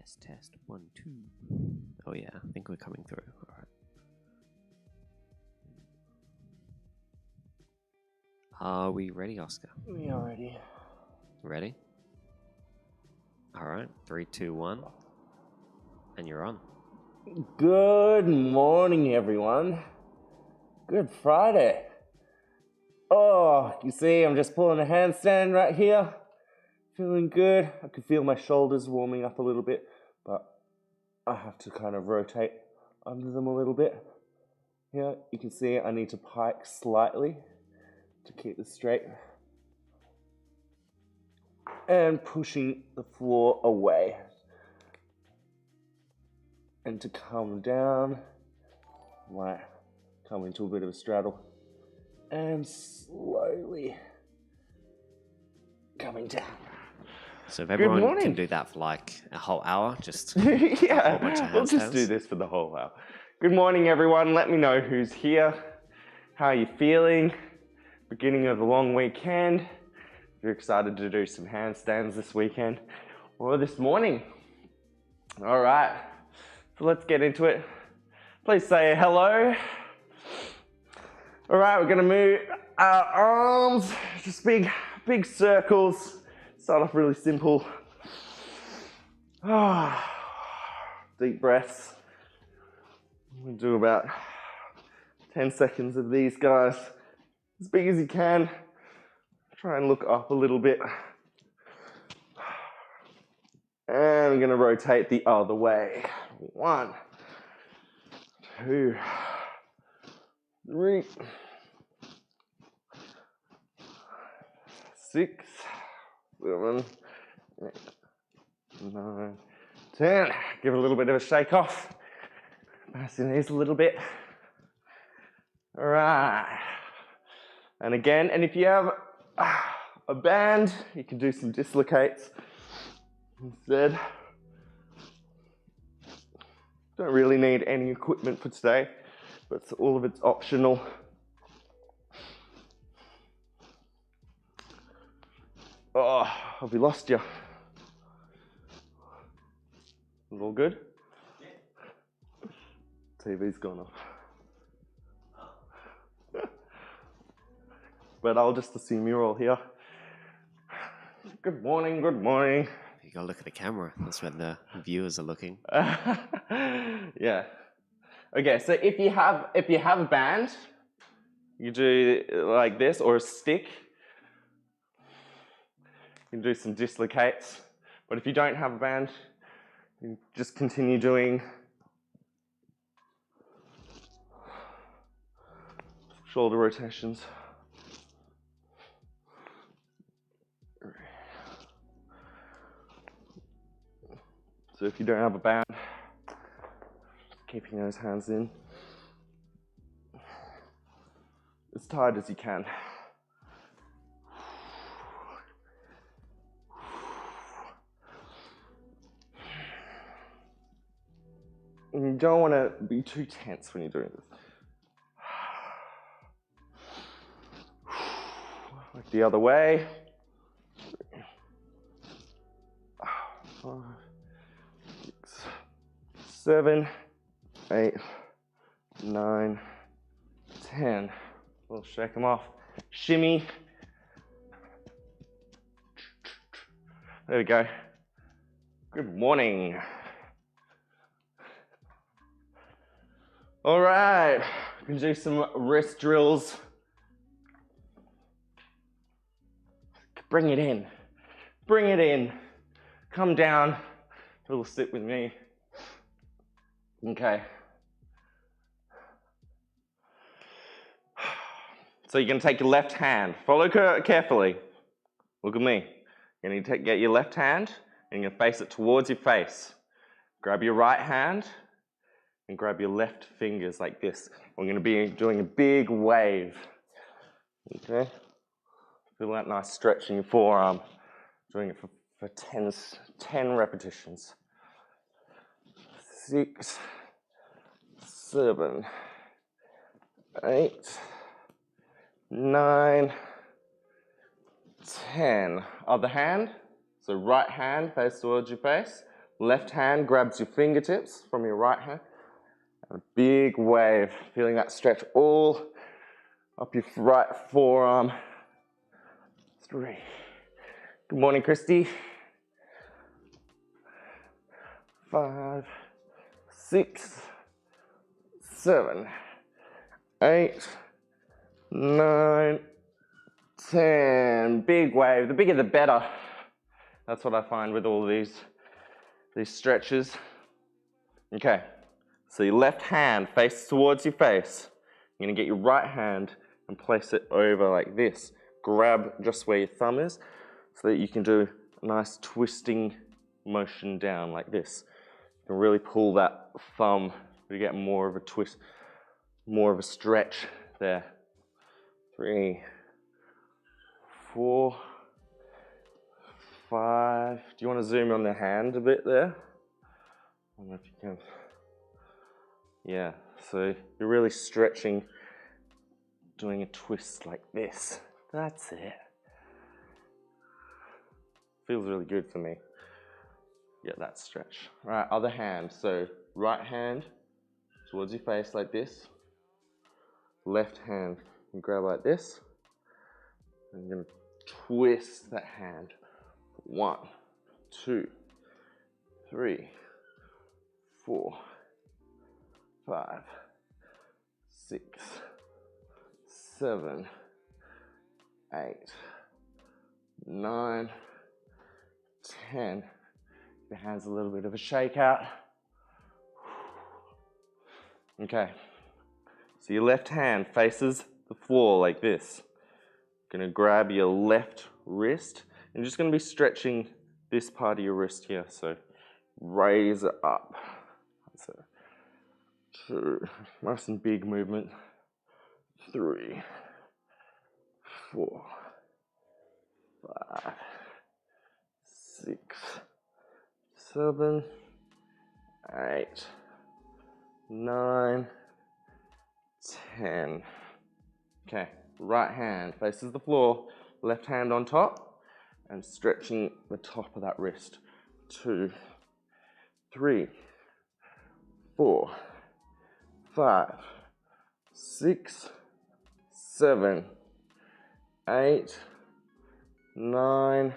Test, test, 1, 2. Oh yeah, I think we're coming through. All right. Are we ready, Oscar? We are ready. Ready? All right, 3, 2, 1. And you're on. Good morning, everyone. Good Friday. Oh, you see, I'm just pulling a handstand right here. Feeling good. I can feel my shoulders warming up a little bit, but I have to kind of rotate under them a little bit. Here, you can see I need to pike slightly to keep this straight. And pushing the floor away. And to come down, might come into a bit of a straddle. And slowly coming down. So if everyone can do that for like a whole hour, just yeah, a whole bunch of we'll just do this for the whole hour. Good morning, everyone. Let me know who's here. How are you feeling? Beginning of the long weekend. You're excited to do some handstands this weekend or this morning. All right, so let's get into it. Please say hello. All right, we're gonna move our arms, just big circles. Start off really simple. Deep breaths. We'll do about 10 seconds of these guys, as big as you can. Try and look up a little bit. And I'm gonna rotate the other way. 1, 2, 3, 6, 7, 8, 9, 10. Give it a little bit of a shake off. Pass your knees a little bit. All right. And again, and if you have a band, you can do some dislocates instead. Don't really need any equipment for today, but all of it's optional. Oh, have we lost you? Is all good? Yeah. TV's gone off. But I'll just assume you're all here. Good morning, good morning. You gotta look at the camera. That's where the viewers are looking. Yeah. Okay, so if you have a band, you do like this, or a stick. You can do some dislocates. But if you don't have a band, you just continue doing shoulder rotations. So if you don't have a band, keeping those hands in as tight as you can. And you don't want to be too tense when you're doing this. Like the other way. 5, 6, 7, 8, 9, 10. We'll shake them off. Shimmy. There we go. Good morning. All right, we can do some wrist drills. Bring it in. Bring it in. Come down. A little sit with me. Okay. So you're going to take your left hand. Follow carefully. Look at me. You're going to get your left hand and you're going to face it towards your face. Grab your right hand and grab your left fingers like this. We're going to be doing a big wave. Okay? Feel that nice stretch in your forearm. Doing it for 10 repetitions. 6, 7, 8, 9, 10. Other hand. So right hand face towards your face. Left hand grabs your fingertips from your right hand. And a big wave, feeling that stretch all up your right forearm. 3. Good morning, Christy. 5, 6, 7, 8, 9, 10. Big wave. The bigger the better. That's what I find with all these stretches. Okay, so your left hand faces towards your face. You're gonna get your right hand and place it over like this. Grab just where your thumb is so that you can do a nice twisting motion down like this. You can really pull that thumb to get more of a twist, more of a stretch there. 3, 4, 5. Do you want to zoom on the hand a bit there? I don't know if you can. Yeah, so you're really stretching, doing a twist like this. That's it. Feels really good for me. Get that stretch. All right, other hand. So right hand towards your face like this. Left hand, you grab like this. And you're gonna twist that hand. 1, 2, 3, 4, 5, 6, 7, 8, 9, 10. Your hands a little bit of a shake out. Okay. So your left hand faces the floor like this. You're gonna grab your left wrist and you're just gonna be stretching this part of your wrist here. So raise it up. So 2, nice and big movement. 3, 4, 5, 6, 7, 8, 9, 10. Okay, right hand faces the floor, left hand on top, and stretching the top of that wrist. 2, 3, 4, 5, 6, 7, 8, 9,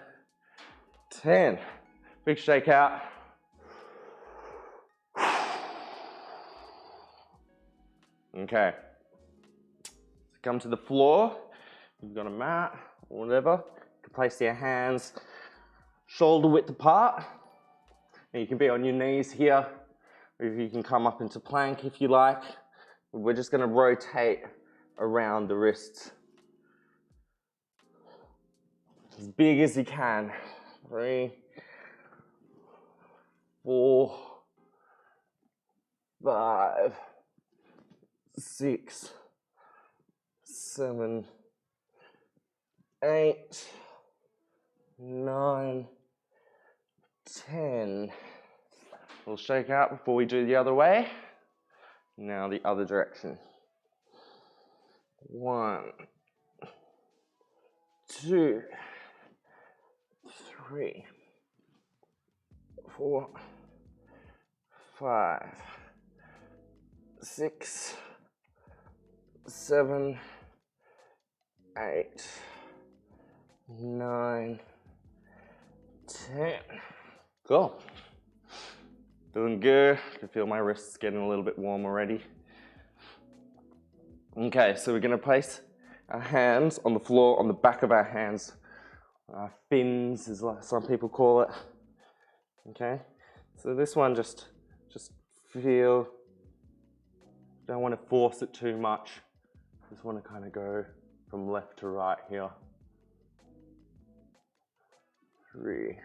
10. Big shake out. Okay. So come to the floor. You've got a mat or whatever. You can place your hands shoulder width apart. And you can be on your knees here. Or you can come up into plank if you like. We're just going to rotate around the wrists as big as you can. 3, 4, 5, 6, 7, 8, 9, 10. We'll shake out before we do the other way. Now the other direction. 1, 2, 3, 4, 5, 6, 7, 8, 9, 10. Cool. Doing good. I can feel my wrists getting a little bit warm already. Okay, so we're going to place our hands on the floor, on the back of our hands. Fins is like some people call it. Okay, so this one just feel, don't want to force it too much. Just want to kind of go from left to right here. 3,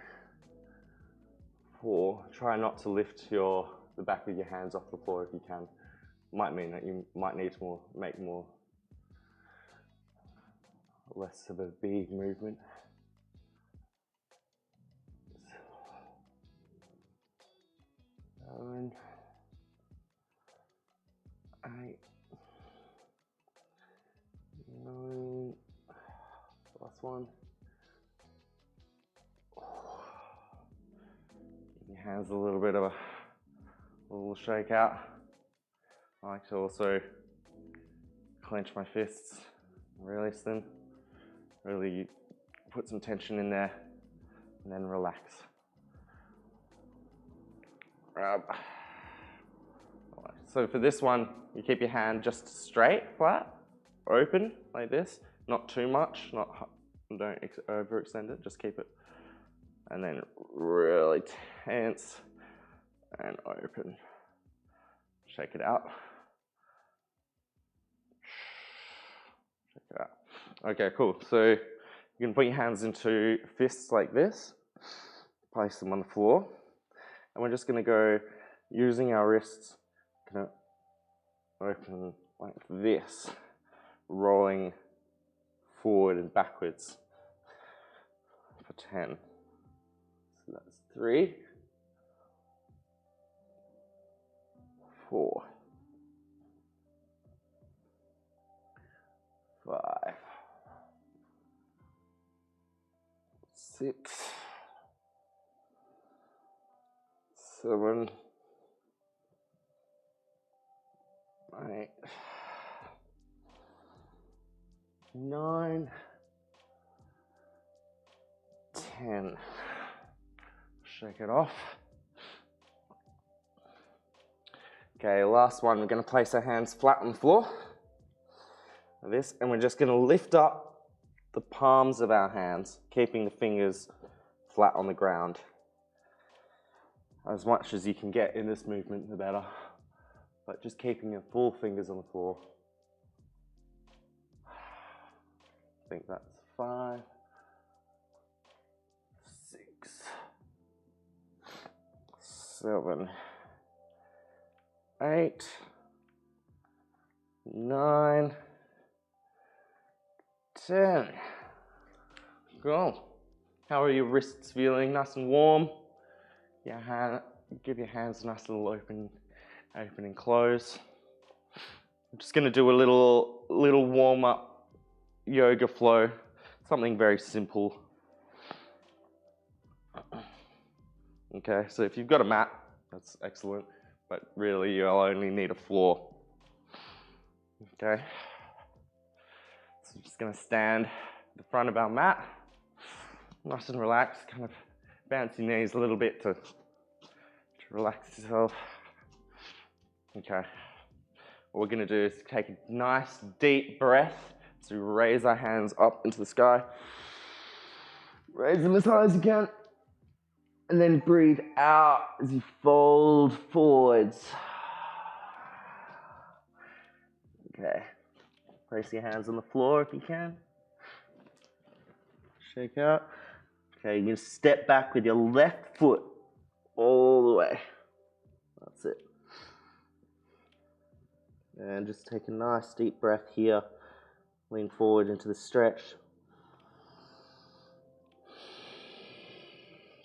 4. Try not to lift the back of your hands off the floor if you can. Might mean that you might need to make less of a big movement. 7, 8, 9. Last one. hands a little bit of a little shake out. I like to also clench my fists, release them, really put some tension in there, and then relax. Rub. So for this one, you keep your hand just straight, flat, open like this, not too much, don't overextend it, just keep it. And then really tense and open. Shake it out. Shake it out. Okay, cool. So you can put your hands into fists like this, place them on the floor, and we're just going to go using our wrists, going to open like this, rolling forward and backwards for 10. So that's 3, 4, 5, 6, 7, 8, 9, 10. Shake it off. Okay, last one, we're going to place our hands flat on the floor, like this, and we're just going to lift up the palms of our hands, keeping the fingers flat on the ground. As much as you can get in this movement, the better, but just keeping your full fingers on the floor. I think that's 5, 6, 7, 8, 9, 10. Go. How are your wrists feeling? Nice and warm? Give your hands a nice little open and close. I'm just going to do a little warm up yoga flow, something very simple. Okay, so if you've got a mat, that's excellent, but really you'll only need a floor. Okay, so we're just going to stand at the front of our mat, nice and relaxed, kind of bounce your knees a little bit to relax yourself. Okay, what we're going to do is take a nice deep breath to raise our hands up into the sky. Raise them as high as you can. And then breathe out as you fold forwards. Okay, place your hands on the floor if you can. Shake out. Okay, you're going to step back with your left foot all the way. That's it. And just take a nice deep breath here. Lean forward into the stretch.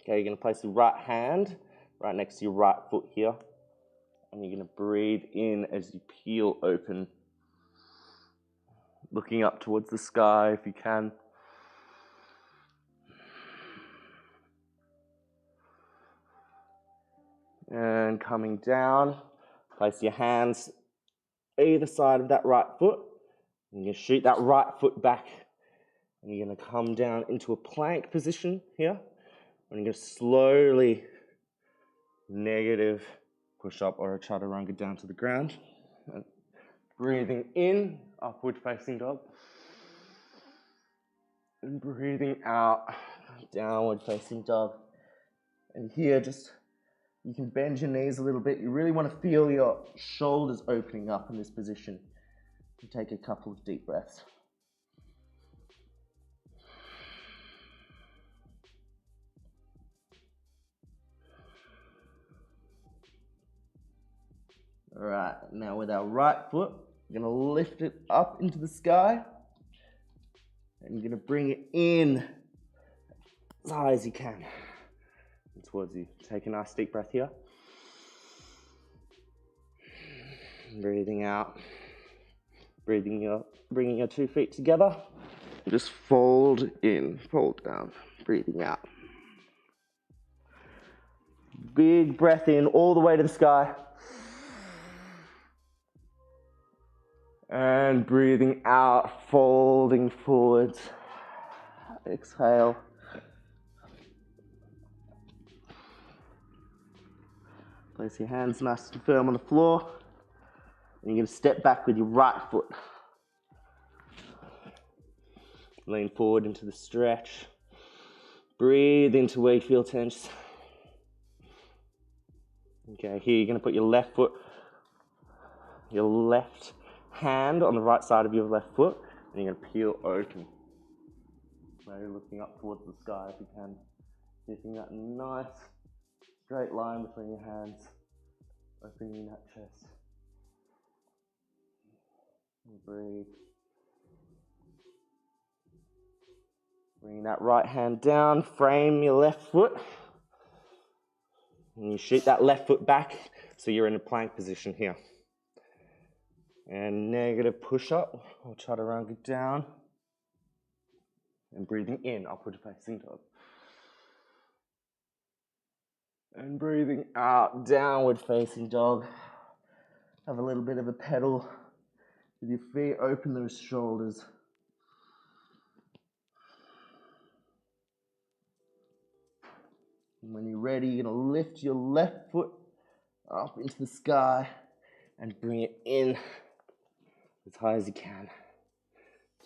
Okay, you're going to place the right hand right next to your right foot here. And you're going to breathe in as you peel open. Looking up towards the sky if you can. And coming down, place your hands either side of that right foot. And you're going to shoot that right foot back. And you're going to come down into a plank position here. And you're going to slowly negative push up or a chaturanga down to the ground. And breathing in, upward facing dog. And breathing out, downward facing dog. And here just, you can bend your knees a little bit. You really want to feel your shoulders opening up in this position. And take a couple of deep breaths. All right, now with our right foot, we're going to lift it up into the sky. And you're going to bring it in as high as you can. And towards you. Take a nice deep breath here. Breathing out. Breathing up. Bringing your 2 feet together. Just fold in, fold down. Breathing out. Big breath in all the way to the sky. And breathing out, folding forwards. Exhale. Place your hands nice and firm on the floor. And you're going to step back with your right foot. Lean forward into the stretch. Breathe into where you feel tense. Okay, here you're going to put your left hand on the right side of your left foot, and you're going to peel open. Maybe looking up towards the sky if you can. Keeping that nice straight line between your hands, opening that chest. And breathe. Bring that right hand down, frame your left foot. And you shoot that left foot back so you're in a plank position here. And negative push up. I'll try to round it down. And breathing in, upward facing dog. And breathing out, downward facing dog. Have a little bit of a pedal with your feet, open those shoulders. And when you're ready, you're going to lift your left foot up into the sky and bring it in as high as you can.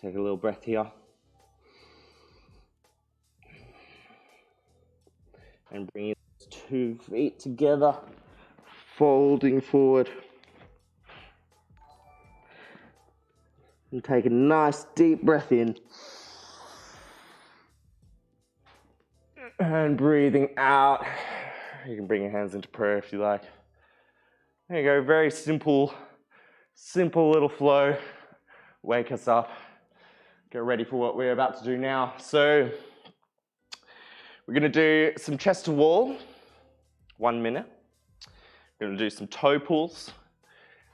Take a little breath here. And bring your 2 feet together, folding forward. And take a nice deep breath in. And breathing out. You can bring your hands into prayer if you like. There you go, very simple little flow. Wake us up. Get ready for what we're about to do now. So, we're going to do some chest to wall, 1 minute. We're going to do some toe pulls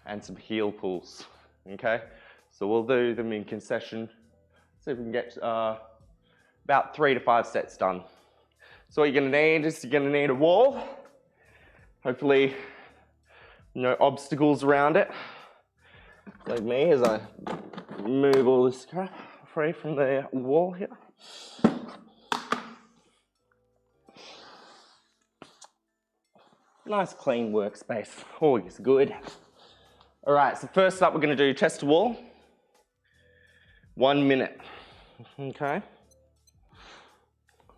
and some heel pulls, okay? So we'll do them in concession. See if we can get about 3 to 5 sets done. So what you're going to need is you're going to need a wall. Hopefully no obstacles around it. Like me as I move all this crap free from the wall here. Nice clean workspace, always good. All right, so first up we're going to do chest to wall. 1 minute, okay?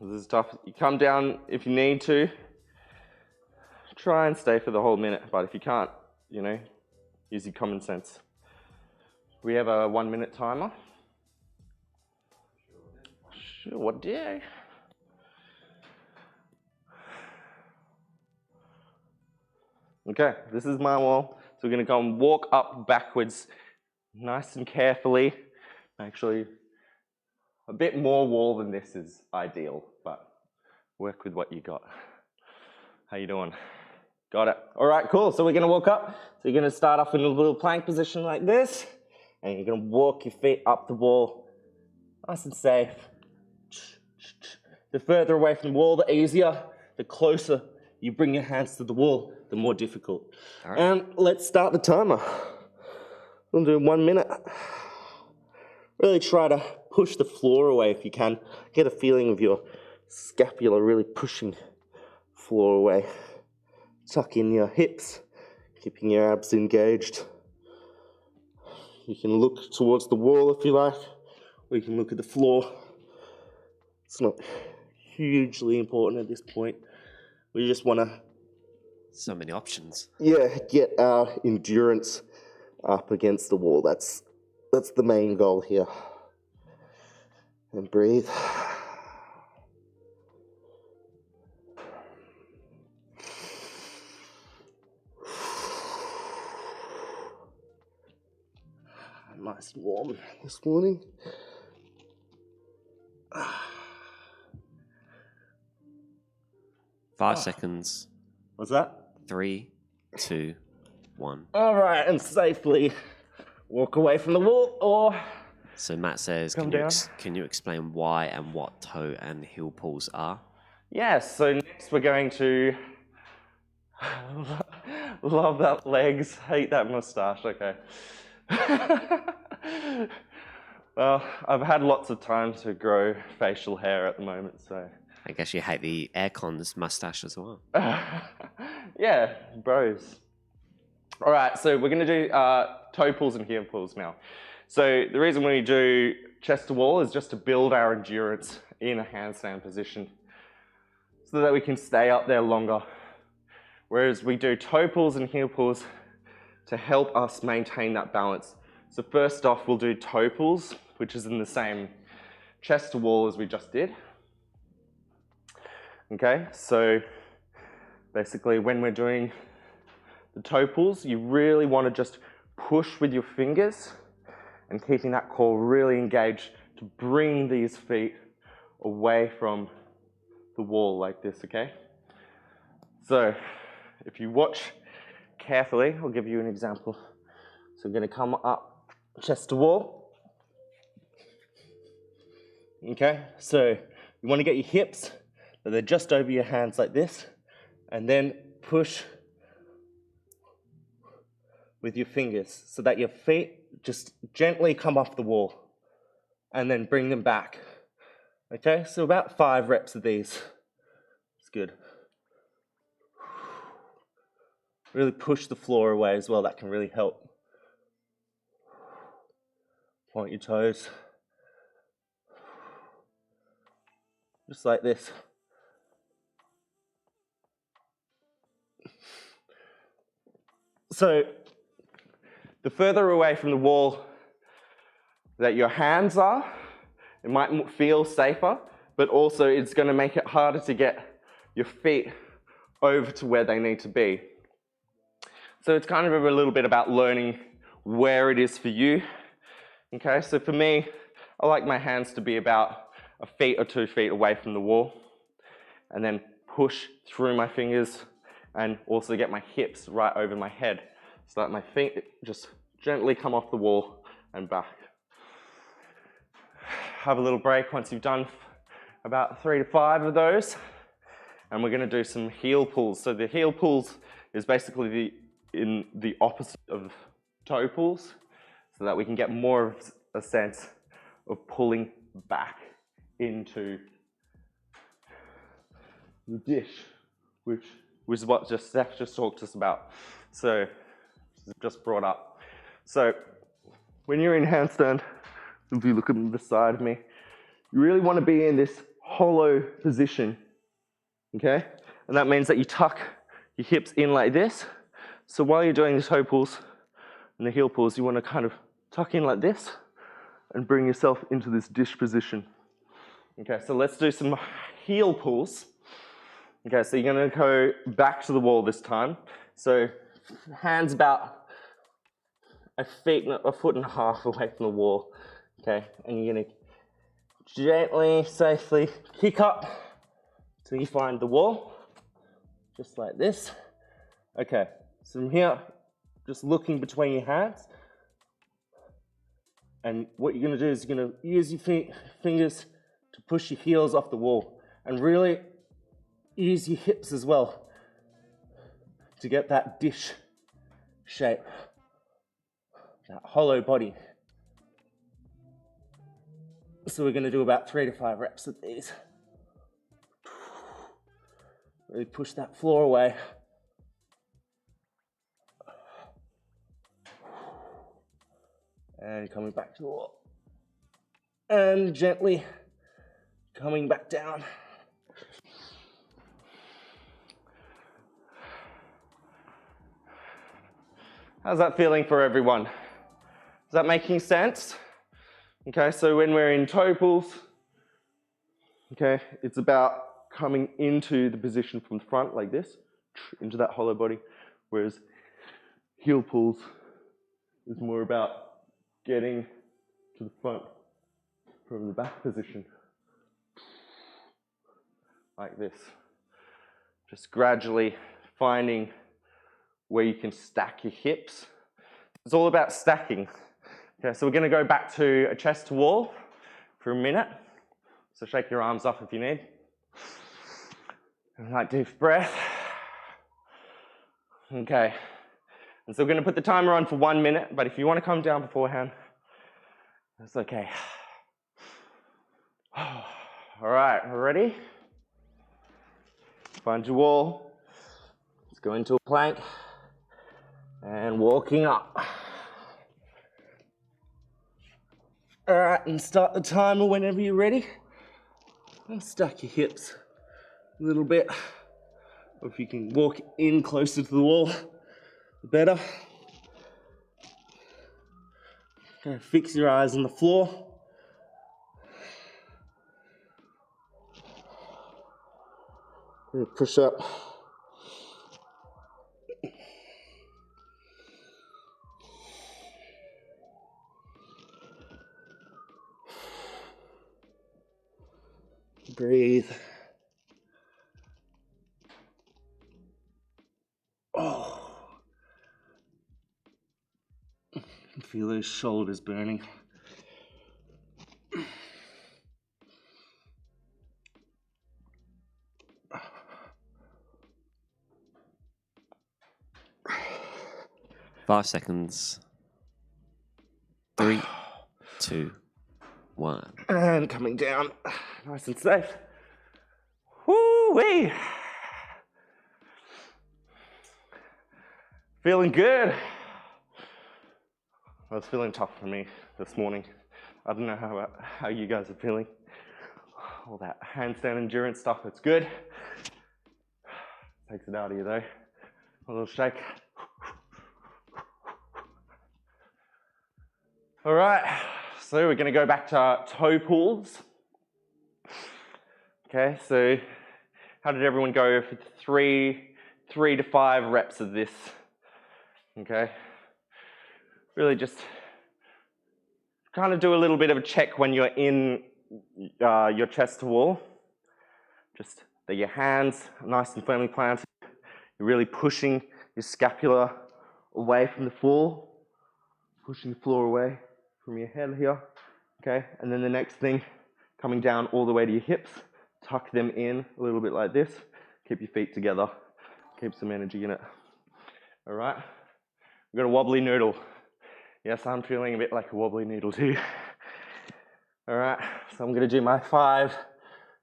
This is tough. You come down if you need to. Try and stay for the whole minute, but if you can't, you know, use your common sense. We have a 1 minute timer. Sure, what do? Okay, this is my wall. So we're going to go and walk up backwards nice and carefully. Actually, a bit more wall than this is ideal, but work with what you got. How you doing? Got it. All right, cool. So we're going to walk up. So you're going to start off in a little plank position like this, and you're going to walk your feet up the wall. Nice and safe. The further away from the wall, the easier. The closer you bring your hands to the wall, the more difficult. All right. And let's start the timer. We'll do 1 minute. Really try to push the floor away if you can. Get a feeling of your scapula really pushing the floor away. Tuck in your hips, keeping your abs engaged. You can look towards the wall if you like, or you can look at the floor. It's not hugely important at this point. We just want to... So many options. Yeah, get our endurance up against the wall. That's the main goal here. And breathe. Nice and warm this morning. 5 seconds. What's that? 3, 2, 1. All right, and safely walk away from the wall, or... So Matt says, can you explain why and what toe and heel pulls are? Yes, so next we're going to Love that legs, hate that mustache, okay. Well, I've had lots of time to grow facial hair at the moment, so. I guess you hate the aircon's mustache as well. Yeah, bros. All right, so we're gonna do toe pulls and heel pulls now. So the reason we do chest to wall is just to build our endurance in a handstand position so that we can stay up there longer. Whereas we do toe pulls and heel pulls to help us maintain that balance. So first off, we'll do toe pulls, which is in the same chest to wall as we just did. Okay, so basically when we're doing the toe pulls, you really want to just push with your fingers and keeping that core really engaged to bring these feet away from the wall like this, okay? So if you watch carefully, I'll give you an example. So we're going to come up chest to wall. Okay, so you want to get your hips, so they're just over your hands like this, and then push with your fingers so that your feet just gently come off the wall and then bring them back. Okay, so about 5 reps of these. It's good. Really push the floor away as well, that can really help. Point your toes. Just like this. So, the further away from the wall that your hands are, it might feel safer, but also it's going to make it harder to get your feet over to where they need to be. So it's kind of a little bit about learning where it is for you. Okay, so for me, I like my hands to be about 1 feet or 2 feet away from the wall, and then push through my fingers and also get my hips right over my head so that my feet just gently come off the wall and back. Have a little break once you've done about 3 to 5 of those, and we're going to do some heel pulls. So the heel pulls is basically the opposite of toe pulls, so that we can get more of a sense of pulling back into the dish, which is what Steph just talked to us about. So, just brought up. So, when you're in handstand, if you look at the side of me, you really want to be in this hollow position, okay? And that means that you tuck your hips in like this. So while you're doing the toe pulls and the heel pulls, you want to kind of tuck in like this and bring yourself into this dish position. Okay, so let's do some heel pulls. Okay, so you're going to go back to the wall this time. So hands about 1.5 feet away from the wall. Okay, and you're going to gently, safely kick up till you find the wall, just like this. Okay, so from here, just looking between your hands. And what you're going to do is you're going to use your fingers to push your heels off the wall and really use your hips as well to get that dish shape, that hollow body. So we're going to do about 3 to 5 reps of these. Really push that floor away. And coming back to the wall. And gently coming back down. How's that feeling for everyone? Is that making sense? Okay, so when we're in toe pulls, okay, it's about coming into the position from the front like this, into that hollow body, whereas heel pulls is more about getting to the front from the back position, like this. Just gradually finding where you can stack your hips. It's all about stacking. Okay, so we're going to go back to a chest to wall for a minute. So shake your arms off if you need. And like deep breath. Okay. And so we're going to put the timer on for 1 minute, but if you want to come down beforehand, that's okay. All right, ready? Find your wall. Let's go into a plank and walking up. All right, and start the timer whenever you're ready. And stack your hips a little bit. Or if you can walk in closer to the wall, the better. Okay, fix your eyes on the floor. Push up. Breathe. Oh. Feel those shoulders burning. Five seconds. 3, 2, 1. And coming down, nice and safe. Woo-wee. Feeling good. It was feeling tough for me this morning. I don't know how you guys are feeling. All that handstand endurance stuff, it's good. Takes it out of you though. A little shake. All right, so we're gonna go back to toe pulls. Okay, so how did everyone go for three to 5 reps of this? Okay, really just kind of do a little bit of a check when you're in your chest to wall. Just that your hands are nice and firmly planted. You're really pushing your scapula away from the floor, pushing the floor away from your head here. Okay, and then the next thing, coming down all the way to your hips, tuck them in a little bit like this. Keep your feet together, keep some energy in it. All right, we've got a wobbly noodle. Yes, I'm feeling a bit like a wobbly noodle too. All right, so I'm gonna do my 5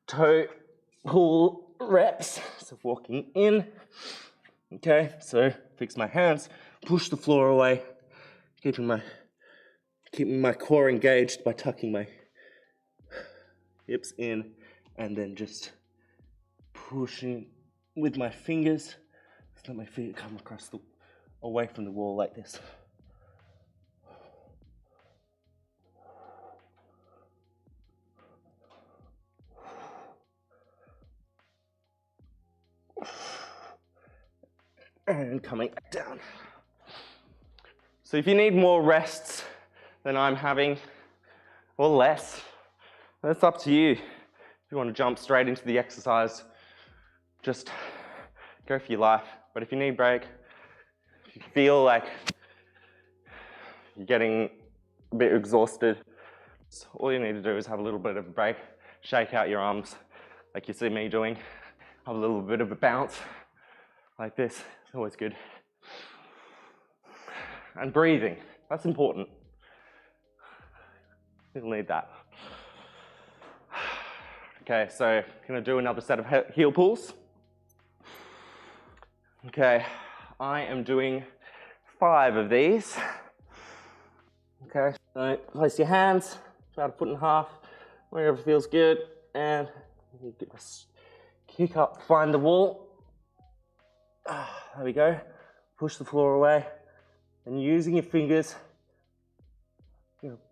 toe pull reps. So walking in, okay, so fix my hands, push the floor away, keeping my core engaged by tucking my hips in, and then just pushing with my fingers. Just let my feet come away from the wall like this. And coming back down. So if you need more rests than I'm having, or less, that's up to you. If you want to jump straight into the exercise, just go for your life. But if you need a break, if you feel like you're getting a bit exhausted, all you need to do is have a little bit of a break, shake out your arms like you see me doing, have a little bit of a bounce like this. It's always good. And breathing, that's important. You'll need that. Okay, so I'm gonna do another set of heel pulls. Okay, I am doing 5 of these. Okay, so place your hands about 1.5 feet, wherever feels good, and you kick up, find the wall. There we go. Push the floor away, and using your fingers,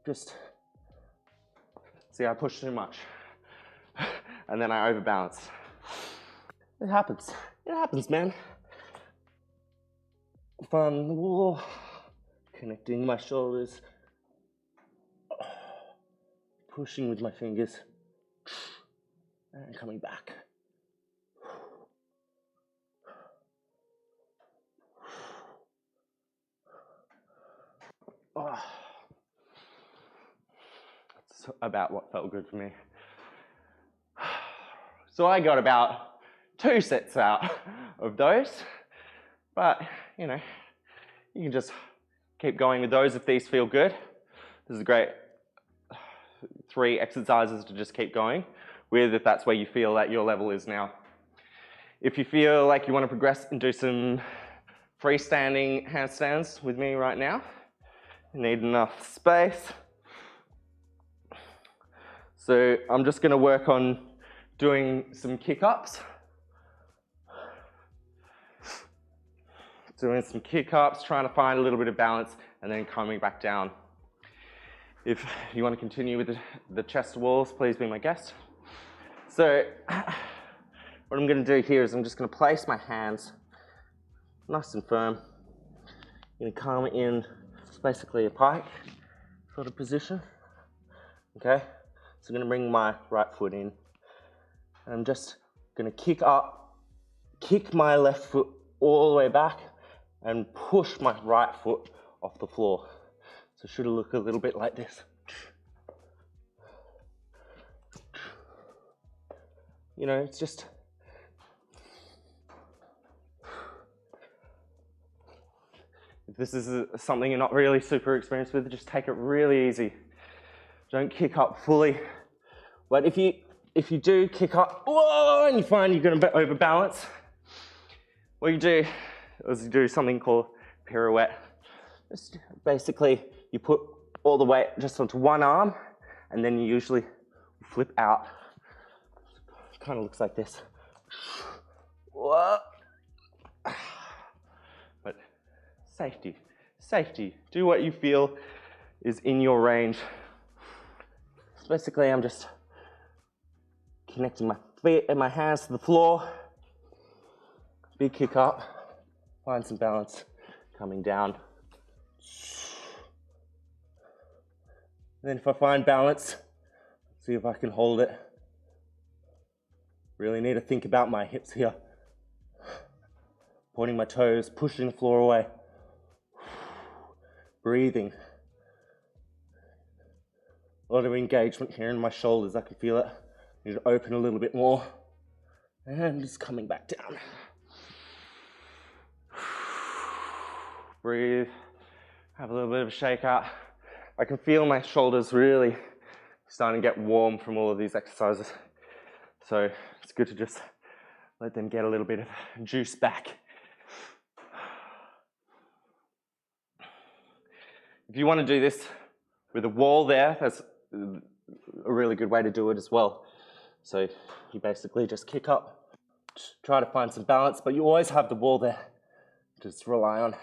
just see, I push too much, and then I overbalance. It happens. It happens, man. Find the wall, connecting my shoulders, pushing with my fingers, and coming back. Oh. That's about what felt good for me. So I got about 2 sets out of those, but you know, you can just keep going with those if these feel good. This is a great 3 exercises to just keep going with if that's where you feel that your level is now. If you feel like you want to progress and do some freestanding handstands with me right now, you need enough space. So I'm just going to work on doing some kick-ups. Doing some kick-ups, trying to find a little bit of balance, and then coming back down. If you want to continue with the chest to walls, please be my guest. So what I'm going to do here is I'm just going to place my hands nice and firm. I'm going to come in basically a pike sort of position. Okay, so I'm going to bring my right foot in. And I'm just going to kick up, kick my left foot all the way back, and push my right foot off the floor. So it should look a little bit like this. You know, it's just, if this is something you're not really super experienced with, just take it really easy. Don't kick up fully. But if you do kick up, whoa, and you find you're going to overbalance, what you do is you do something called pirouette. Just basically, you put all the weight just onto one arm, and then you usually flip out. Kind of looks like this. Whoa. But safety, safety. Do what you feel is in your range. So basically, I'm just connecting my feet and my hands to the floor. Big kick up. Find some balance. Coming down. And then if I find balance, see if I can hold it. Really need to think about my hips here. Pointing my toes, pushing the floor away. Breathing. A lot of engagement here in my shoulders, I can feel it. Need to open a little bit more. And just coming back down. Breathe. Have a little bit of a shake out. I can feel my shoulders really starting to get warm from all of these exercises. So it's good to just let them get a little bit of juice back. If you want to do this with a wall there, that's a really good way to do it as well. So you basically just kick up, try to find some balance, but you always have the wall there. Just rely on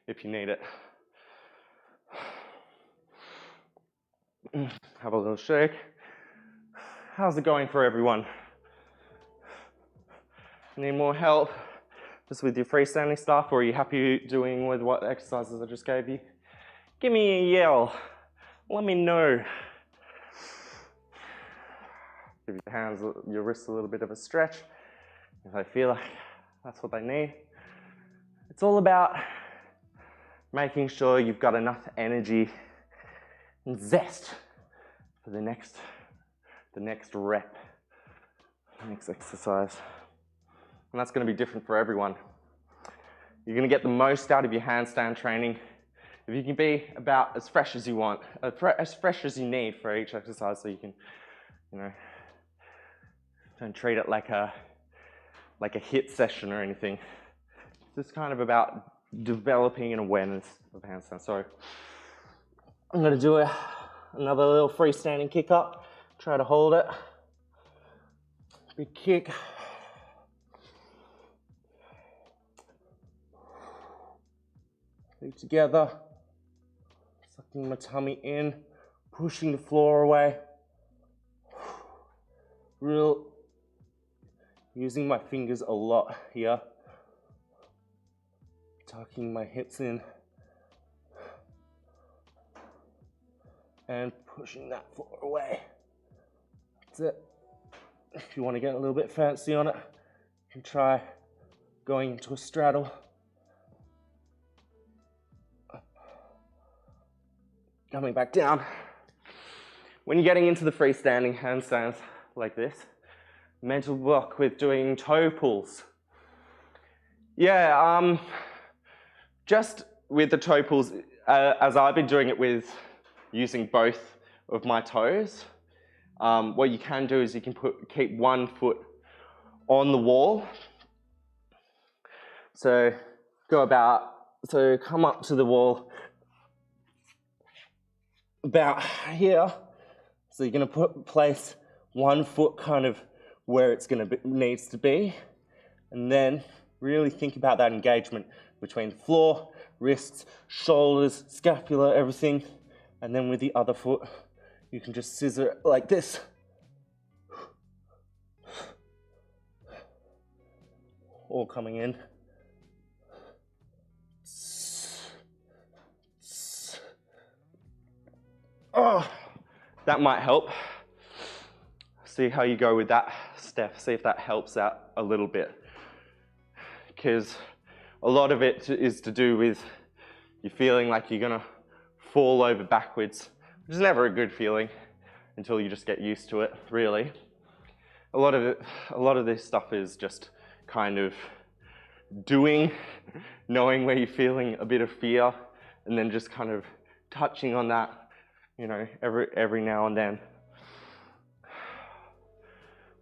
if you need it. Have a little shake. How's it going for everyone? Need more help just with your freestanding stuff, or are you happy doing with what exercises I just gave you? Give me a yell. Let me know. Give your hands, your wrists a little bit of a stretch if I feel like that's what they need. It's all about making sure you've got enough energy and zest for the next rep, the next exercise. And that's going to be different for everyone. You're going to get the most out of your handstand training if you can be about as fresh as you want, as fresh as you need for each exercise, so you can, you know, don't treat it like a HIIT session or anything. It's just kind of about developing an awareness of handstand. So I'm going to do another little freestanding kick up. Try to hold it. Big kick. Feet together. Sucking my tummy in. Pushing the floor away. Using my fingers a lot here. Tucking my hips in. And pushing that floor away. That's it. If you want to get a little bit fancy on it, you can try going into a straddle. Coming back down. When you're getting into the freestanding handstands like this, mental block with doing toe pulls. Yeah, just with the toe pulls, as I've been doing it with using both of my toes, what you can do is you can keep one foot on the wall. So come up to the wall about here. So you're going to place one foot kind of where it's needs to be, and then really think about that engagement between the floor, wrists, shoulders, scapula, everything. And then with the other foot, you can just scissor it like this. All coming in. Oh, that might help. See how you go with that, Steph. See if that helps out a little bit. Because a lot of it is to do with you feeling like you're gonna fall over backwards, which is never a good feeling until you just get used to it, really. A lot of this stuff is just kind of knowing where you're feeling a bit of fear, and then just kind of touching on that, you know, every now and then.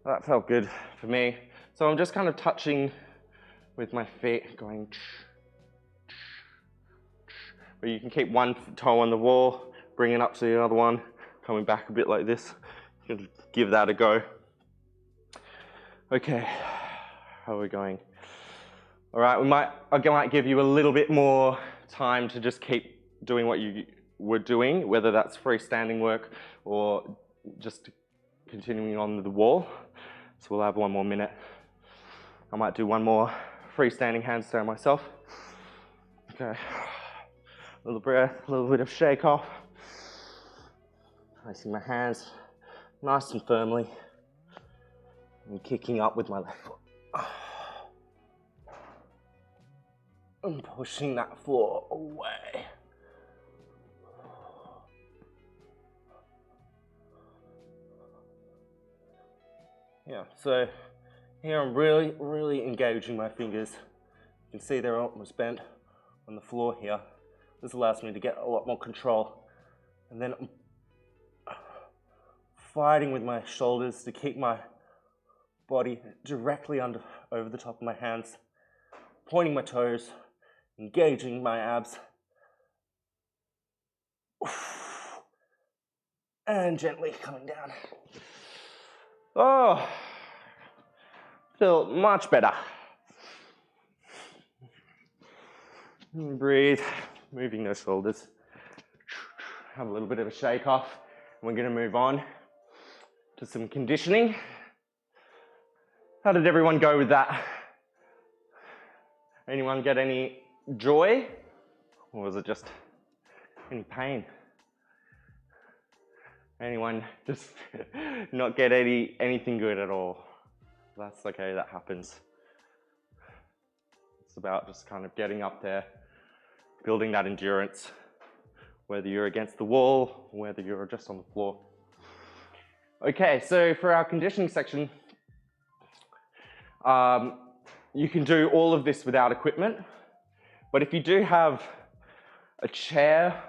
That felt good for me. So I'm just kind of touching with my feet, going. But you can keep one toe on the wall, bring it up to the other one, coming back a bit like this. You can give that a go. Okay, how are we going? All right, I might give you a little bit more time to just keep doing what you were doing, whether that's freestanding work or just continuing on the wall. So we'll have one more minute. I might do one more freestanding handstand myself. Okay, a little breath, a little bit of shake off. Placing my hands nice and firmly and kicking up with my left foot. And pushing that floor away. Yeah, so here I'm really engaging my fingers. You can see they're almost bent on the floor here. This allows me to get a lot more control. And then I'm fighting with my shoulders to keep my body directly over the top of my hands, pointing my toes, engaging my abs. And gently coming down. Oh, feel much better. Breathe, moving those shoulders. Have a little bit of a shake off. We're going to move on to some conditioning. How did everyone go with that? Anyone get any joy? Or was it just any pain? Anyone just not get anything good at all? That's okay, that happens. It's about just kind of getting up there, building that endurance, whether you're against the wall, or whether you're just on the floor. Okay, so for our conditioning section, you can do all of this without equipment, but if you do have a chair,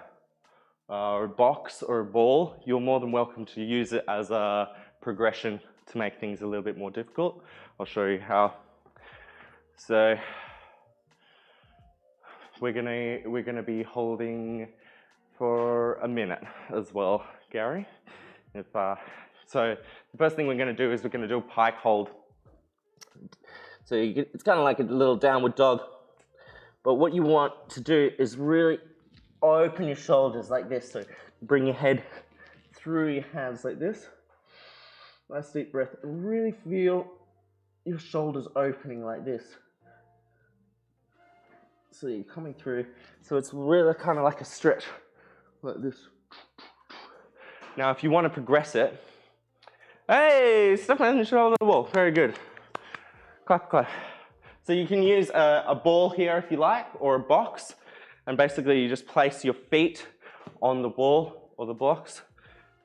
or a box or a ball, you're more than welcome to use it as a progression to make things a little bit more difficult. I'll show you how. So we're gonna be holding for a minute as well, Gary. So the first thing we're gonna do is we're gonna do a pike hold. So it's kind of like a little downward dog, but what you want to do is really open your shoulders like this. So bring your head through your hands like this. Nice deep breath. And really feel your shoulders opening like this. So you're coming through. So it's really kind of like a stretch like this. Now if you want to progress it, hey, step on the shoulder of the wall. Very good. Clap, clap. So you can use a ball here if you like, or a box. And basically you just place your feet on the wall or the blocks.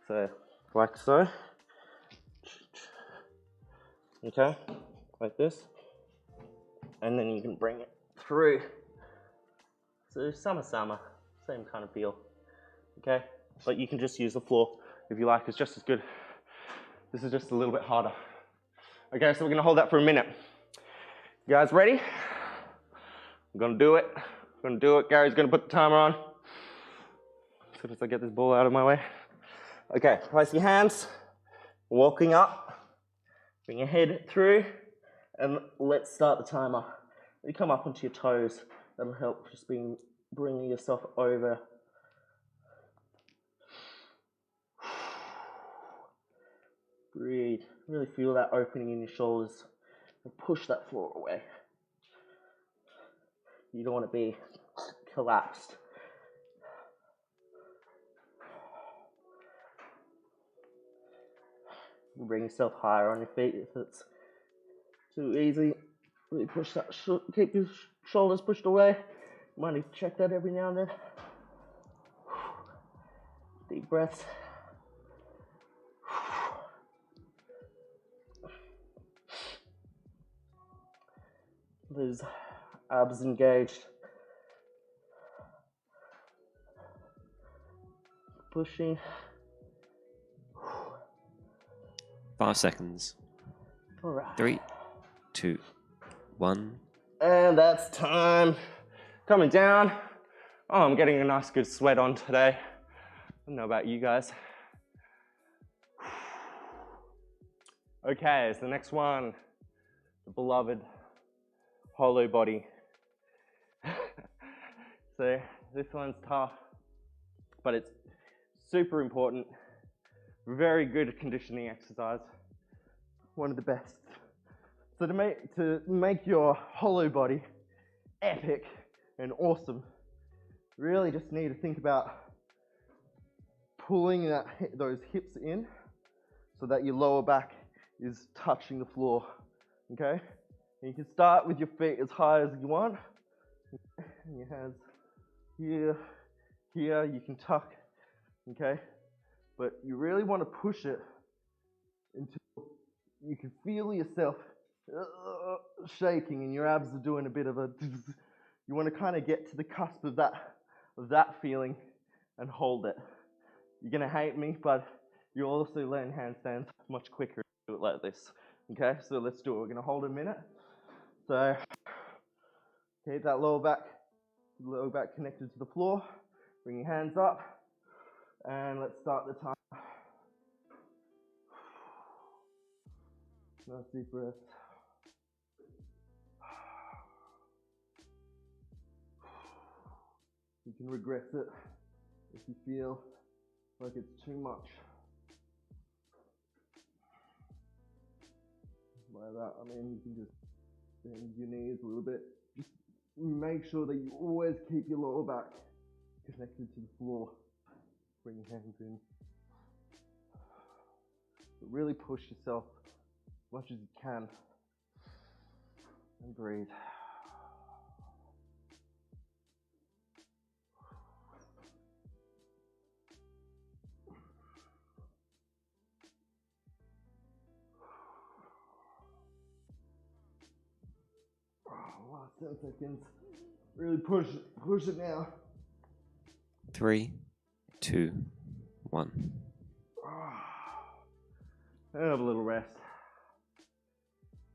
So, like so. Okay, like this. and then you can bring it through. So summer, same kind of feel, okay? But you can just use the floor if you like, it's just as good. This is just a little bit harder. Okay, so we're gonna hold that for a minute. You guys ready? I'm gonna do it. Gary's gonna put the timer on. As soon as I get this ball out of my way. Okay, place your hands, walking up, bring your head through, and let's start the timer. You come up onto your toes, that'll help just bringing yourself over. Breathe, really feel that opening in your shoulders and push that floor away. You don't want to be collapsed. Bring yourself higher on your feet if it's too easy. Really push that, keep your shoulders pushed away. You might need to check that every now and then. Deep breaths. Those abs engaged. Pushing. 5 seconds. All right. 3, 2, 1. And that's time. Coming down. Oh, I'm getting a nice good sweat on today. I don't know about you guys. Okay, so the next one, the beloved hollow body. So this one's tough, but it's super important. Very good conditioning exercise. One of the best. So to make your hollow body epic and awesome, really just need to think about pulling those hips in so that your lower back is touching the floor, okay? And you can start with your feet as high as you want. And your hands here, you can tuck, okay? But you really want to push it until you can feel yourself shaking and your abs are doing a bit of a... You want to kind of get to the cusp of that feeling and hold it. You're going to hate me, but you'll also learn handstands much quicker if you do it like this. Okay, so let's do it. We're going to hold a minute. So, keep that lower back connected to the floor. Bring your hands up, and let's start the time. Nice deep breath. You can regress it if you feel like it's too much. By that, I mean you can just bend your knees a little bit. Just make sure that you always keep your lower back connected to the floor. Bring your hands in. But really push yourself as much as you can. And breathe. Last 10 seconds. Really push it now. 3, 2, 1. And have a little rest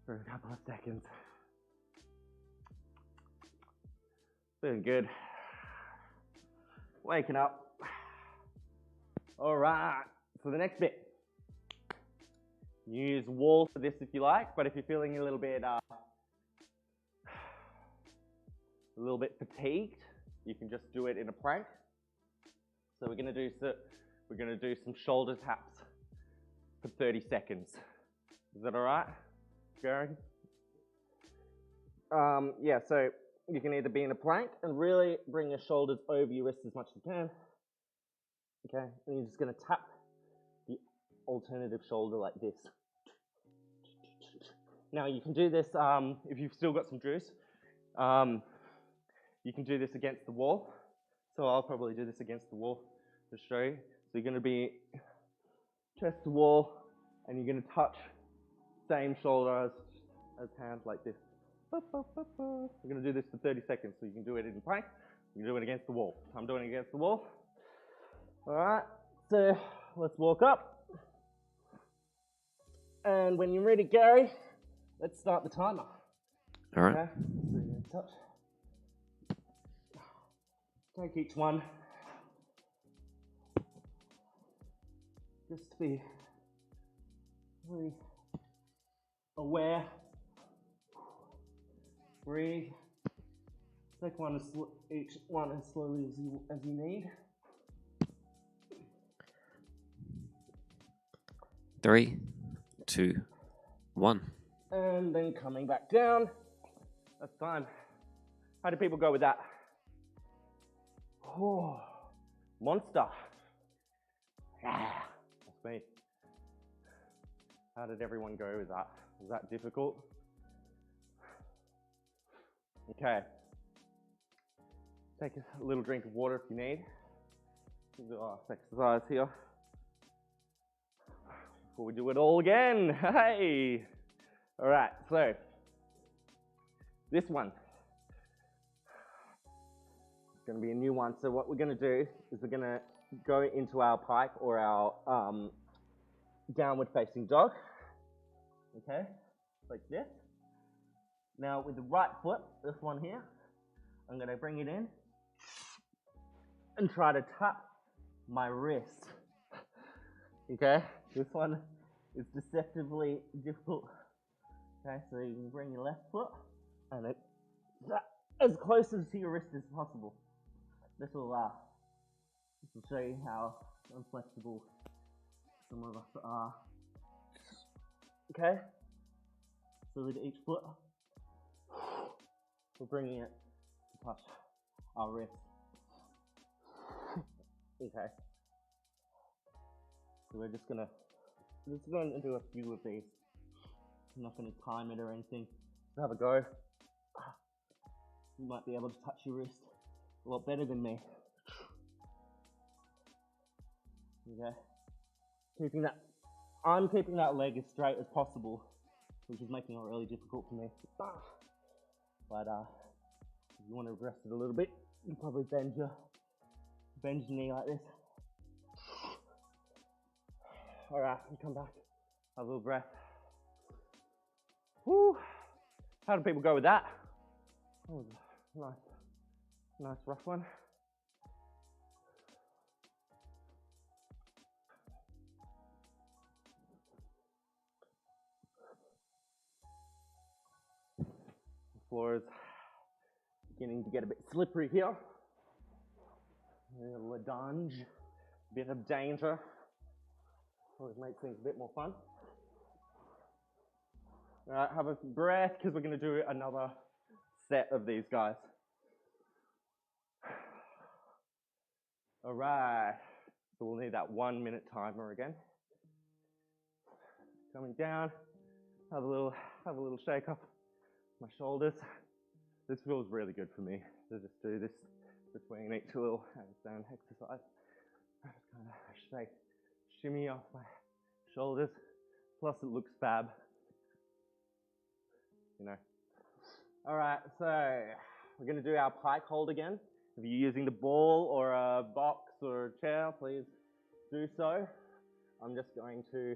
for a couple of seconds. Feeling good. Waking up. All right, so the next bit. Use wall for this if you like, but if you're feeling a little bit fatigued, you can just do it in a plank. So we're gonna do some shoulder taps for 30 seconds. Is that all right, Gary? Yeah, so you can either be in a plank and really bring your shoulders over your wrists as much as you can. Okay, and you're just gonna tap the alternative shoulder like this. Now you can do this if you've still got some juice. You can do this against the wall. So I'll probably do this against the wall to show you. So you're gonna be chest to wall and you're gonna touch same shoulder as hand like this. We're gonna do this for 30 seconds, so you can do it in plank, you can do it against the wall. I'm doing it against the wall. All right, so let's walk up. And when you're ready, Gary, let's start the timer. All right. Okay, so you're gonna touch. Take each one. Just be really aware. Breathe. Take each one as slowly as you need. 3, 2, 1. And then coming back down. That's time. How do people go with that? Oh, monster. Yeah, that's me. How did everyone go with that? Was that difficult? Okay. Take a little drink of water if you need. Do our exercise here. Before we do it all again. Hey! All right, so this one is going to be a new one. So what we're going to do is we're going to go into our pike or our downward facing dog. Okay, like this. Now with the right foot, this one here, I'm going to bring it in and try to tap my wrist. Okay, this one is deceptively difficult. Okay, so you can bring your left foot and it as close to your wrist as possible. This will show you how unflexible some of us are. Okay, so with each foot, we're bringing it to touch our wrist. Okay, so we're just going to do a few of these. I'm not going to time it or anything. Just have a go. You might be able to touch your wrist a lot better than me. Okay, I'm keeping that leg as straight as possible, which is making it really difficult for me. But if you want to rest it a little bit, you probably bend your knee like this. All right, you come back, have a little breath. Woo! How do people go with that? Oh, nice rough one. The floor is beginning to get a bit slippery here. A little lunge, bit of danger. Always makes things a bit more fun. All right, have a breath because we're going to do another set of these guys. All right, so we'll need that 1 minute timer again. Coming down, have a little shake up my shoulders. This feels really good for me to just do this between each little handstand exercise. Just kind of shimmy off my shoulders. Plus it looks fab. You know. All right, so we're going to do our pike hold again. If you're using the ball or a box or a chair, please do so. I'm just going to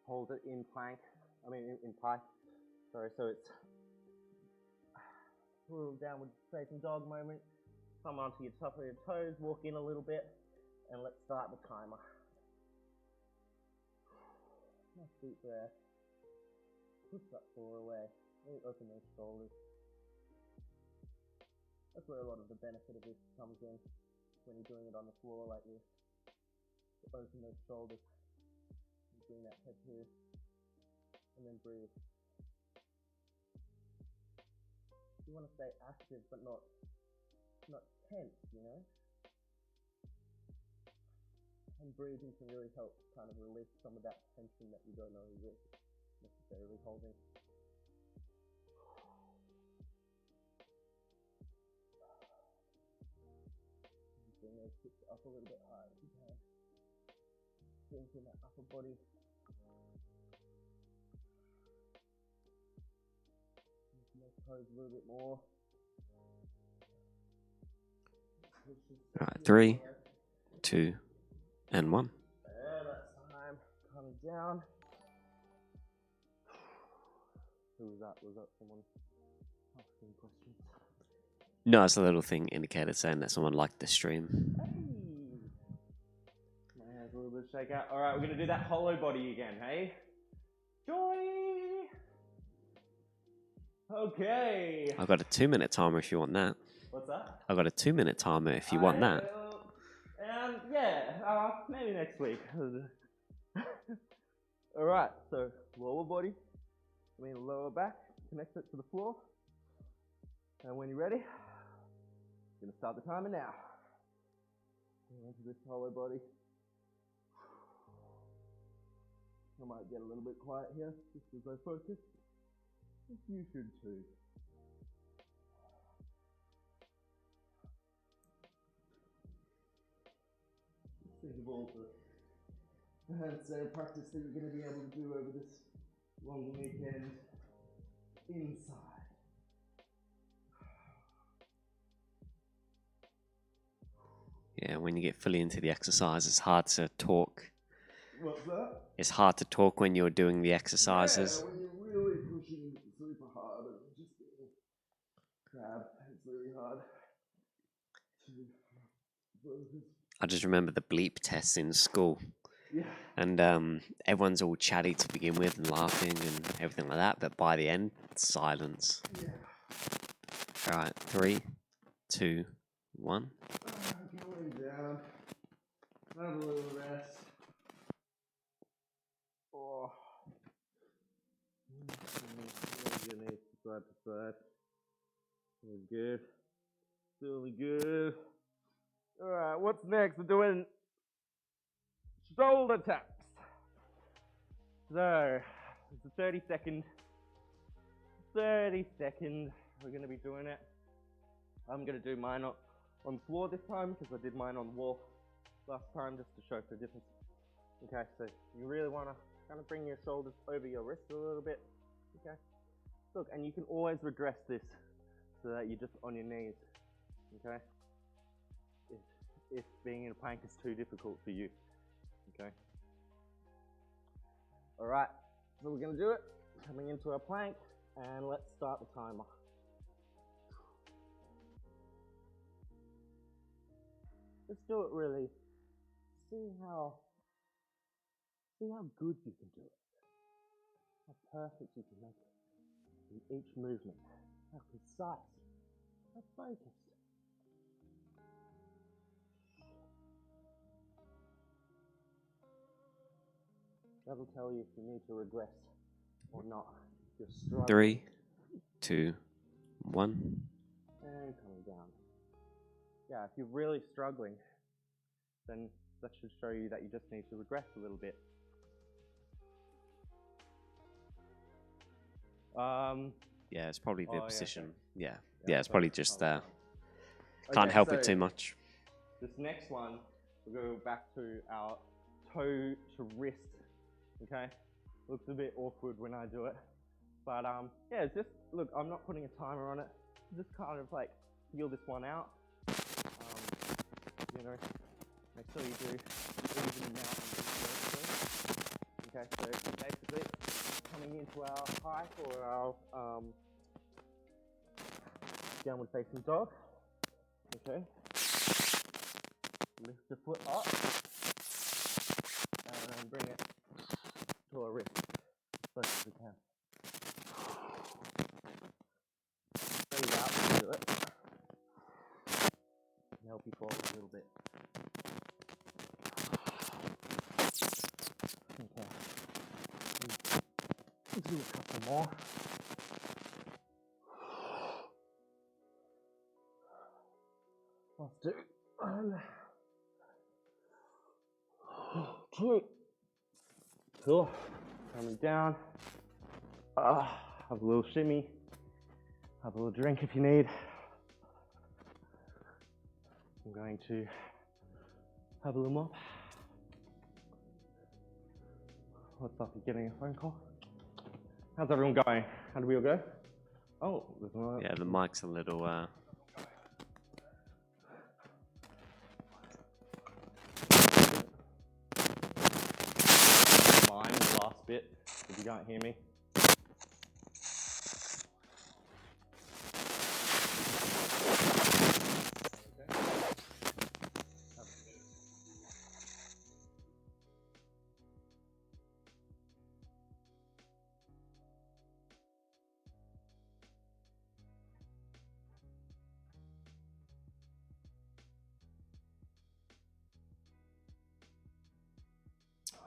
hold it in pike. Sorry, so it's a little downward facing dog moment. Come onto your top of your toes, walk in a little bit, and let's start the timer. Nice deep breath. Push that floor away. Really open those shoulders. That's where a lot of the benefit of this comes in when you're doing it on the floor like this. To open those shoulders. And bring that head here. And then breathe. You want to stay active but not tense, you know? And breathing can really help kind of release some of that tension that you don't know you're necessarily holding. Bring those hips up a little bit higher if you can. Sink in that upper body. Make the most toes a little bit more. Alright, 3, 2, and 1. And that's time. Coming down. Who was that? Was that someone asking questions? No, it's a little thing indicated saying that someone liked the stream. Hey! My hands a little bit shake out. Alright, we're going to do that hollow body again, hey? Joy! Okay. I've got a 2-minute timer if you want that. What's that? I've got a 2-minute timer if you want that. Yeah, maybe next week. Alright, so lower body, lower back, connect it to the floor. And when you're ready, I'm going to start the timer now. Into this hollow body. I might get a little bit quiet here, just as I focus. You should too. Think of all the handstand practice that you're going to be able to do over this long weekend inside. Yeah, when you get fully into the exercise, it's hard to talk. What's that? It's hard to talk when you're doing the exercises. Yeah, when you're really pushing super hard and just being crab, it's really hard to focus. I just remember the bleep tests in school. Yeah. And everyone's all chatty to begin with and laughing and everything like that. But by the end, silence. Yeah. All right, 3, 2, 1. Going down. Have a little rest. Oh. Move your knees side to side. Feeling good. Feeling good. Alright, what's next? We're doing shoulder taps. So, it's a 30 second. We're going to be doing it. I'm going to do mine on the floor this time because I did mine on the wall last time just to show the difference. Okay, so you really want to kind of bring your shoulders over your wrists a little bit. Okay. Look, and you can always regress this so that you're just on your knees. Okay. If being in a plank is too difficult for you. Okay. Alright, so we're going to do it. Coming into our plank, and let's start the timer. Just do it really. See how good you can do it. How perfect you can make it in each movement. How precise. How focused. That'll tell you if you need to regress or not. If you're struggling. 3, 2, 1. And coming down. Yeah, if you're really struggling, then that should show you that you just need to regress a little bit. Yeah, it's probably the position. Yeah, okay. Yeah, it's probably just can't Okay, help so it too much. This next one, we'll go back to our toe to wrist. Okay, looks a bit awkward when I do it, but yeah, it's just look. I'm not putting a timer on it. Just kind of like feel this one out. You know, make sure you do even out. Okay, so basically coming into our hike or our downward facing dog. Okay, lift the foot up and then bring it to our wrist as close as we can. Breathe out and do it. Help you forward a little bit. Okay. Let's do a couple more. Let's do 1, 2. Cool. Coming down. Have a little shimmy. Have a little drink if you need. I'm going to have a little more. What's up? You getting a phone call? How's everyone going? How did we all go? Oh, there's one. Yeah, the mic's a little. Mine, the last bit, if you can't hear me.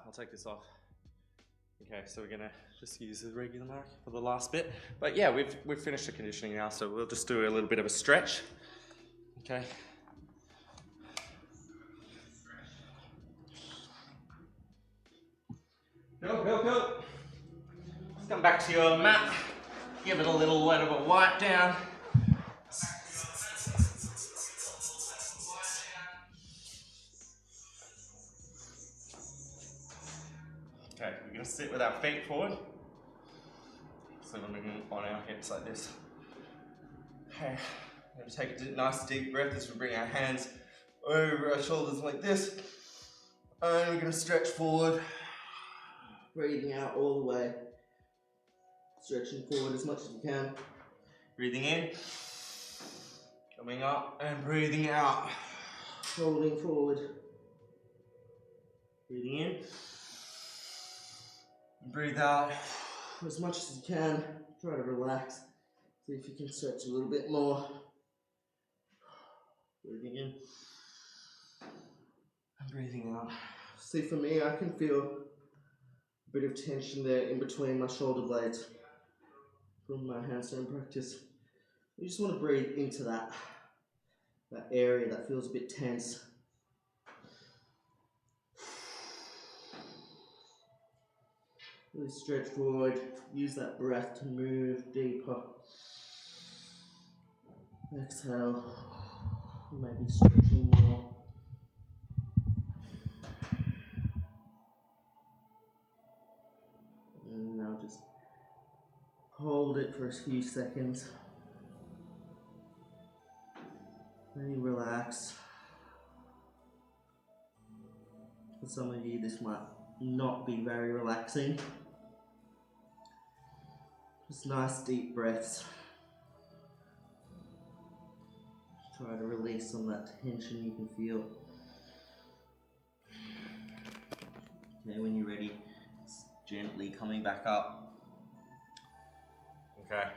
I'll take this off. Okay, so we're gonna just use the regular mark for the last bit. But yeah, we've finished the conditioning now, so we'll just do a little bit of a stretch. Okay. Go. Let's come back to your mat. Give it a little bit of a wipe down. Okay, we're gonna sit with our feet forward. So we're moving on our hips like this. Okay, we're gonna take a nice deep breath as we bring our hands over our shoulders like this. And we're gonna stretch forward. Breathing out all the way. Stretching forward as much as you can. Breathing in. Coming up and breathing out. Holding forward. Breathing in. Breathe out as much as you can. Try to relax. See if you can stretch a little bit more. Breathing in. And breathing out. See, for me, I can feel a bit of tension there in between my shoulder blades from my handstand practice. You just want to breathe into that area that feels a bit tense. Really stretch forward, use that breath to move deeper. Exhale, maybe stretching more. And now just hold it for a few seconds. Really relax. For some of you, this might not be very relaxing. Just nice deep breaths. Try to release some of that tension you can feel. Okay, when you're ready, just gently coming back up. Okay,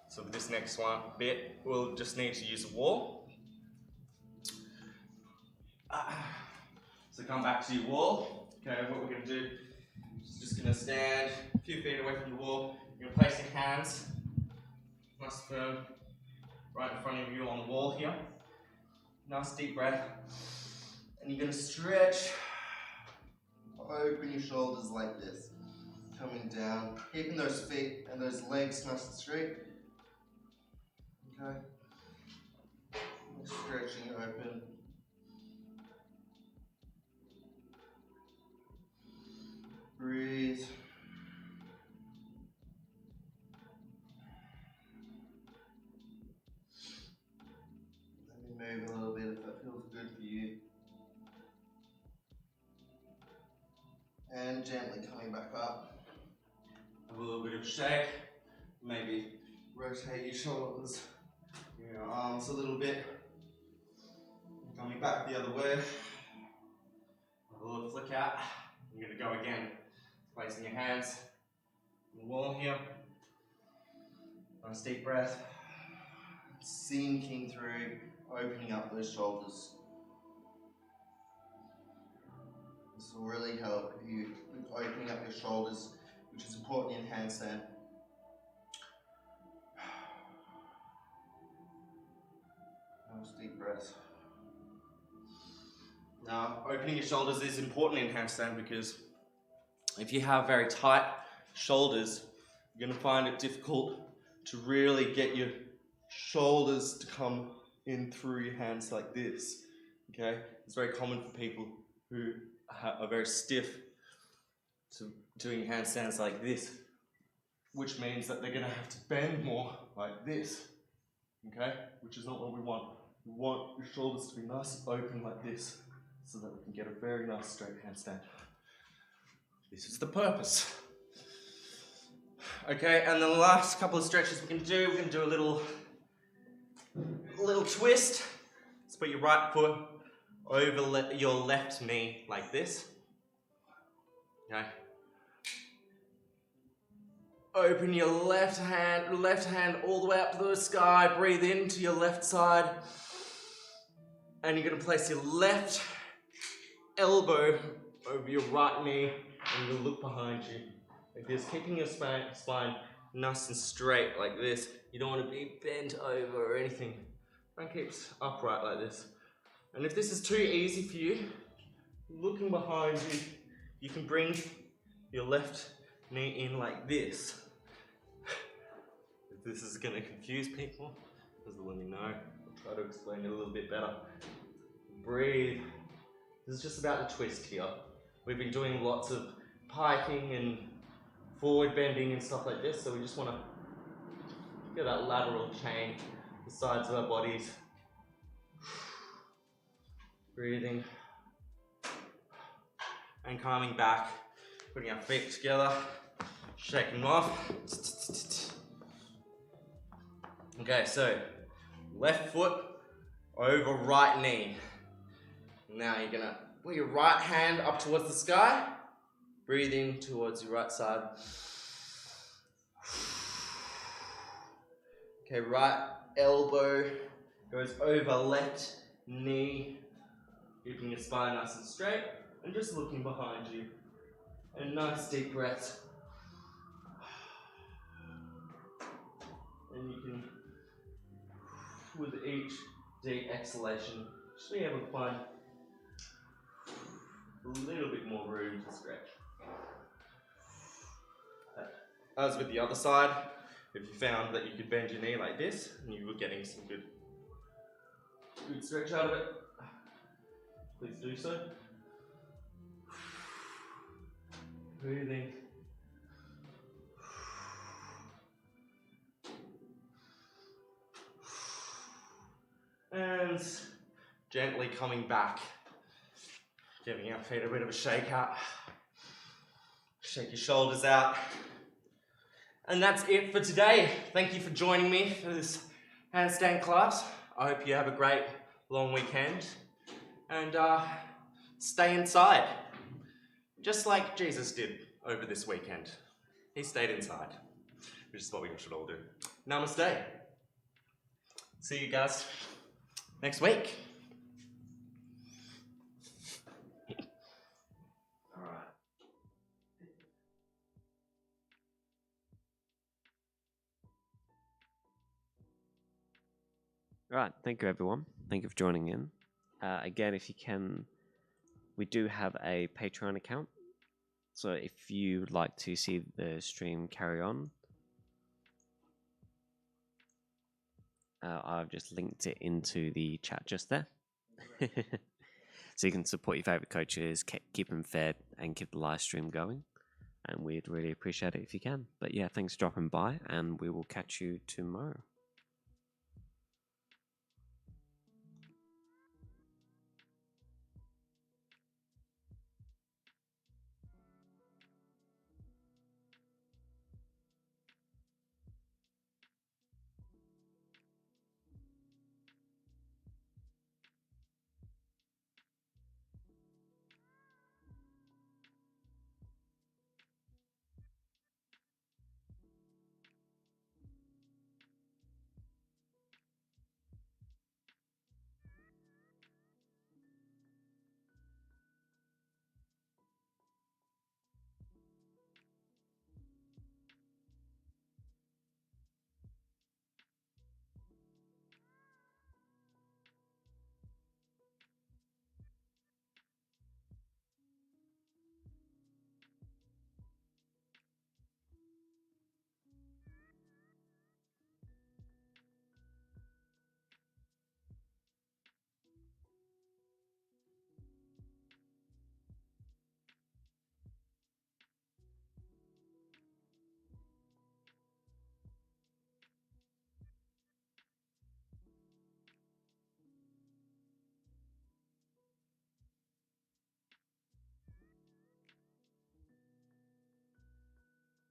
so for this next bit, we'll just need to use a wall. So come back to your wall. Okay, what we're going to do is just going to stand a few feet away from the wall. You're going to place your hands nice firm right in front of you on the wall here. Nice deep breath. And you're going to stretch. Open your shoulders like this. Coming down. Keeping those feet and those legs nice and straight. Okay. Stretching open. Breathe. Let me move a little bit if that feels good for you. And gently coming back up. Have a little bit of a shake. Maybe rotate your shoulders, your arms a little bit. Coming back the other way. Have a little flick out. You're going to go again. Placing your hands on the wall here. Nice deep breath. Sinking through, opening up those shoulders. This will really help you with opening up your shoulders, which is important in handstand. Nice deep breath. Now, opening your shoulders is important in handstand because if you have very tight shoulders, you're going to find it difficult to really get your shoulders to come in through your hands like this. Okay? It's very common for people who are very stiff to doing handstands like this, which means that they're going to have to bend more like this, okay? Which is not what we want. We want your shoulders to be nice and open like this so that we can get a very nice straight handstand. This is the purpose. Okay, and the last couple of stretches we can do a little twist. Let's put your right foot over your left knee like this. Okay. Open your left hand all the way up to the sky. Breathe into your left side. And you're going to place your left elbow over your right knee and you'll look behind you like this, keeping your spine nice and straight like this. You don't want to be bent over or anything. Try and keep upright like this. And if this is too easy for you, looking behind you, you can bring your left knee in like this. If this is going to confuse people, just let me know. I'll try to explain it a little bit better. Breathe. This is just about the twist here. We've been doing lots of piking and forward bending and stuff like this, so we just want to get that lateral chain, the sides of our bodies. Breathing. And coming back, putting our feet together, shaking them off. Okay, so left foot over right knee. Now you're gonna put your right hand up towards the sky, breathing towards your right side. Okay, right elbow goes over left knee, keeping your spine nice and straight, and just looking behind you. And nice deep breaths. And you can, with each deep exhalation, just be able to find a little bit more room to stretch. As with the other side, if you found that you could bend your knee like this, and you were getting some good stretch out of it, please do so. Breathing. And gently coming back, giving our feet a bit of a shake out. Shake your shoulders out. And that's it for today. Thank you for joining me for this handstand class. I hope you have a great long weekend. And stay inside. Just like Jesus did over this weekend. He stayed inside, which is what we should all do. Namaste. See you guys next week. Right, thank you everyone. Thank you for joining in. Again, if you can, we do have a Patreon account. So if you'd like to see the stream carry on, I've just linked it into the chat just there. So you can support your favorite coaches, keep them fed, and keep the live stream going. And we'd really appreciate it if you can. But yeah, thanks for dropping by, and we will catch you tomorrow.